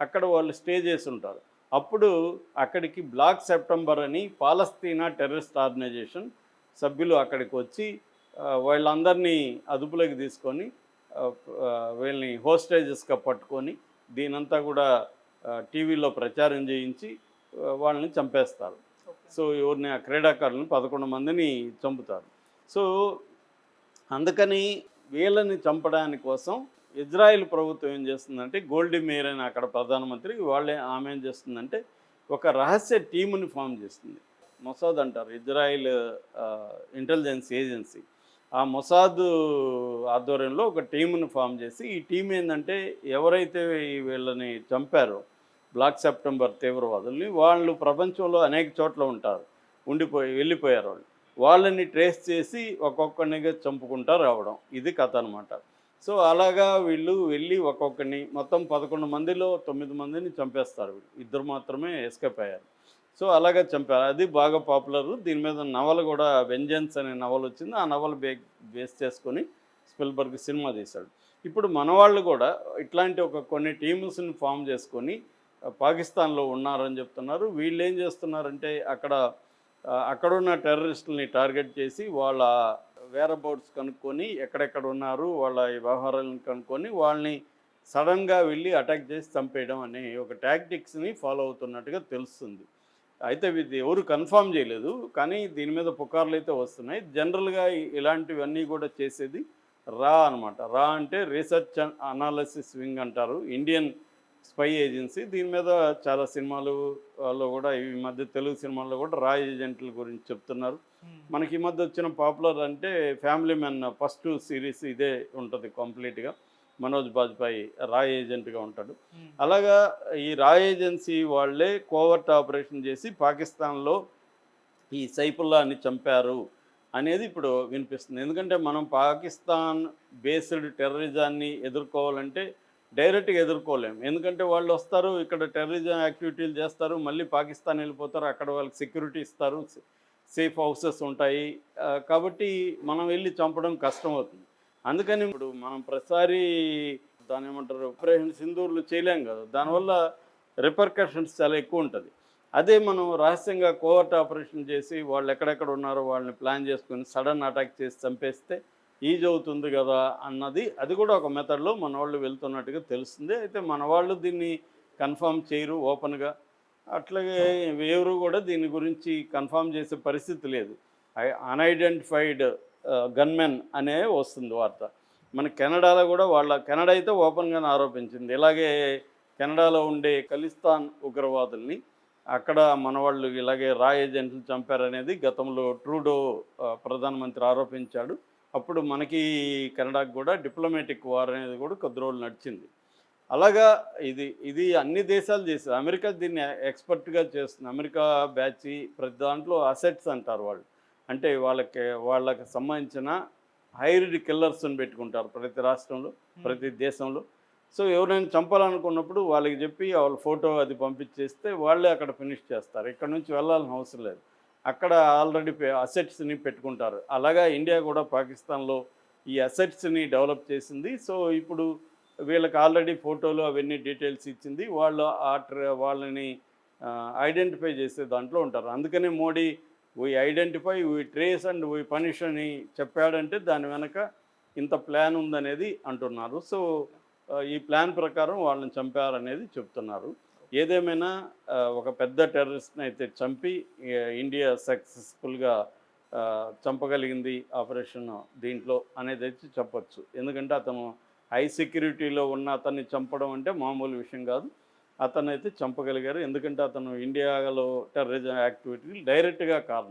అక్కడ వాళ్ళు స్టే చేసి ఉంటారు. అప్పుడు అక్కడికి బ్లాక్ సెప్టెంబర్ అని పాలస్తీనా టెర్రరిస్ట్ ఆర్గనైజేషన్ సభ్యులు అక్కడికి వచ్చి వీళ్ళందరినీ అదుపులోకి తీసుకొని వీళ్ళని హోస్టేజెస్గా పట్టుకొని దీనంతా కూడా టీవీలో ప్రచారం చేయించి వాళ్ళని చంపేస్తారు. సో ఎవరిని ఆ క్రీడాకారులను 11 మందిని చంపుతారు. సో అందుకని వీళ్ళని చంపడానికి కోసం ఇజ్రాయిల్ ప్రభుత్వం ఏం చేస్తుందంటే గోల్డీ మేయర్ అని అక్కడ ప్రధానమంత్రి ఆమె ఏం చేస్తుందంటే ఒక రహస్య టీముని ఫామ్ చేస్తుంది. మొసాద్ అంటారు, ఇజ్రాయిల్ ఇంటెలిజెన్స్ ఏజెన్సీ. ఆ మొసాద్ ఆధ్వర్యంలో ఒక టీముని ఫామ్ చేసి ఈ టీం ఏంటంటే ఎవరైతే వీళ్ళని చంపారో బ్లాక్ సెప్టెంబర్ తీవ్రవాదుల్ని వాళ్ళు ప్రపంచంలో అనేక చోట్ల ఉంటారు, వెళ్ళిపోయారు వాళ్ళని ట్రేస్ చేసి ఒక్కొక్కరినిగా చంపుకుంటూ రావడం, ఇది కథ అనమాట. సో అలాగా వీళ్ళు వెళ్ళి ఒక్కొక్కరిని మొత్తం 11 మందిలో 9 మందిని చంపేస్తారు, ఇద్దరు మాత్రమే ఎస్కేప్ అయ్యారు. సో అలాగా చంపారు, అది బాగా పాపులర్. దీని మీద నవల కూడా వెంజెన్స్ అనే నవల వచ్చింది, ఆ నవల బేస్ చేసుకొని స్పిల్బర్గ్ సినిమా తీశాడు. ఇప్పుడు మన వాళ్ళు కూడా ఇట్లాంటి కొన్ని టీమ్స్ని ఫామ్ చేసుకొని పాకిస్తాన్లో ఉన్నారని చెప్తున్నారు. వీళ్ళు ఏం చేస్తున్నారంటే అక్కడున్న టెర్రరిస్టులని టార్గెట్ చేసి వాళ్ళ వేరబౌట్స్ కనుక్కొని ఎక్కడెక్కడ ఉన్నారు వాళ్ళ ఈ వ్యవహారాలను కనుక్కొని వాళ్ళని సడన్గా వెళ్ళి అటాక్ చేసి చంపేయడం అనే ఒక టాక్టిక్స్ని ఫాలో అవుతున్నట్టుగా తెలుస్తుంది. అయితే ఇది ఎవరు కన్ఫర్మ్ చేయలేదు, కానీ దీని మీద పుకార్లు అయితే వస్తున్నాయి. జనరల్గా ఇలాంటివన్నీ కూడా చేసేది రా అనమాట. రా అంటే రీసెర్చ్ అండ్ అనాలిసిస్ వింగ్ అంటారు, ఇండియన్ స్పై ఏజెన్సీ. దీని మీద చాలా సినిమాలలో కూడా ఈ మధ్య తెలుగు సినిమాల్లో కూడా రా ఏజెంట్ల గురించి చెప్తున్నారు. మనకి ఈ మధ్య వచ్చిన పాపులర్ అంటే ఫ్యామిలీ మెన్ ఫస్ట్ సిరీస్ ఇదే ఉంటుంది కంప్లీట్గా. మనోజ్ బాజ్పాయి రా ఏజెంట్గా ఉంటాడు. అలాగా ఈ రా ఏజెన్సీ వాళ్ళే కోవర్ట్ ఆపరేషన్ చేసి పాకిస్తాన్లో ఈ సైఫుల్లాని చంపారు అనేది ఇప్పుడు వినిపిస్తుంది. ఎందుకంటే మనం పాకిస్తాన్ బేస్డ్ టెర్రరిజాన్ని ఎదుర్కోవాలంటే డైరెక్ట్గా ఎదుర్కోలేము. ఎందుకంటే వాళ్ళు వస్తారు, ఇక్కడ టెర్రరిజం యాక్టివిటీలు చేస్తారు, మళ్ళీ పాకిస్తాన్ వెళ్ళిపోతారు, అక్కడ వాళ్ళకి సెక్యూరిటీ ఇస్తారు, సేఫ్ హౌసెస్ ఉంటాయి. కాబట్టి మనం వెళ్ళి చంపడం కష్టం అవుతుంది. అందుకని ఇప్పుడు మనం ప్రతిసారి దాని ఏమంటారు ఆపరేషన్ సింధూర్లు చేయలేం కదా, దానివల్ల రిపర్కషన్స్ చాలా ఎక్కువ ఉంటుంది. అదే మనం రహస్యంగా కోవర్ట్ ఆపరేషన్ చేసి వాళ్ళు ఎక్కడెక్కడ ఉన్నారో వాళ్ళని ప్లాన్ చేసుకొని సడన్ అటాక్ చేసి చంపేస్తే ఈజీ అవుతుంది కదా అన్నది, అది కూడా ఒక మెథడ్లో మన వాళ్ళు వెళ్తున్నట్టుగా తెలుస్తుంది. అయితే మన వాళ్ళు దీన్ని కన్ఫర్మ్ చేయరు ఓపెన్గా, అట్లాగే ఎవరు కూడా దీని గురించి కన్ఫర్మ్ చేసే పరిస్థితి లేదు. అన్ఐడెంటిఫైడ్ గన్మెన్ అనే వస్తుంది వార్త. మన కెనడాలో కూడా కెనడా అయితే ఓపెన్గానే ఆరోపించింది. ఇలాగే కెనడాలో ఉండే ఖలిస్తాన్ ఉగ్రవాదుల్ని అక్కడ మన వాళ్ళు ఇలాగే రా ఏజెంట్లు చంపారనేది గతంలో ట్రూడో ప్రధానమంత్రి ఆరోపించాడు. అప్పుడు మనకి కెనడాకు కూడా డిప్లొమాటిక్ వార్ అనేది కూడా కొద్ది రోజులు నడిచింది. అలాగా ఇది అన్ని దేశాలు చేస్తారు. అమెరికా దీన్ని ఎక్స్పర్ట్గా చేస్తుంది. అమెరికా బ్యాచ్ ప్రతి దాంట్లో అసెట్స్ అంటారు వాళ్ళు, అంటే వాళ్ళకి సంబంధించిన హైర్డ్ కిల్లర్స్ని పెట్టుకుంటారు ప్రతి రాష్ట్రంలో, ప్రతి దేశంలో. సో ఎవరైనా చంపాలనుకున్నప్పుడు వాళ్ళకి చెప్పి వాళ్ళ ఫోటో అది పంపించేస్తే వాళ్ళే అక్కడ ఫినిష్ చేస్తారు, ఇక్కడ నుంచి వెళ్ళాల్సిన అవసరం లేదు. అక్కడ ఆల్రెడీ అసెట్స్ని పెట్టుకుంటారు. అలాగా ఇండియా కూడా పాకిస్తాన్లో ఈ అసెట్స్ని డెవలప్ చేసింది. సో ఇప్పుడు వీళ్ళకి ఆల్రెడీ ఫోటోలు అవన్నీ డీటెయిల్స్ ఇచ్చింది, వాళ్ళని ఐడెంటిఫై చేసే దాంట్లో ఉంటారు. అందుకనే Modi we identify, we trace and we punish అని చెప్పాడంటే దాని వెనక ఇంత ప్లాన్ ఉందనేది అంటున్నారు. సో ఈ ప్లాన్ ప్రకారం వాళ్ళని చంపారనేది చెప్తున్నారు. ఏదేమైనా ఒక పెద్ద టెర్రరిస్ట్ని అయితే చంపి ఇండియా సక్సెస్ఫుల్గా చంపగలిగింది ఆపరేషన్ దీంట్లో అనేది అయితే చెప్పచ్చు. ఎందుకంటే అతను హై సెక్యూరిటీలో ఉన్న అతన్ని చంపడం అంటే మామూలు విషయం కాదు. అతనైతే చంపగలిగారు, ఎందుకంటే అతను ఇండియాలో టెర్రరిజం యాక్టివిటీలు డైరెక్ట్గా కారణం.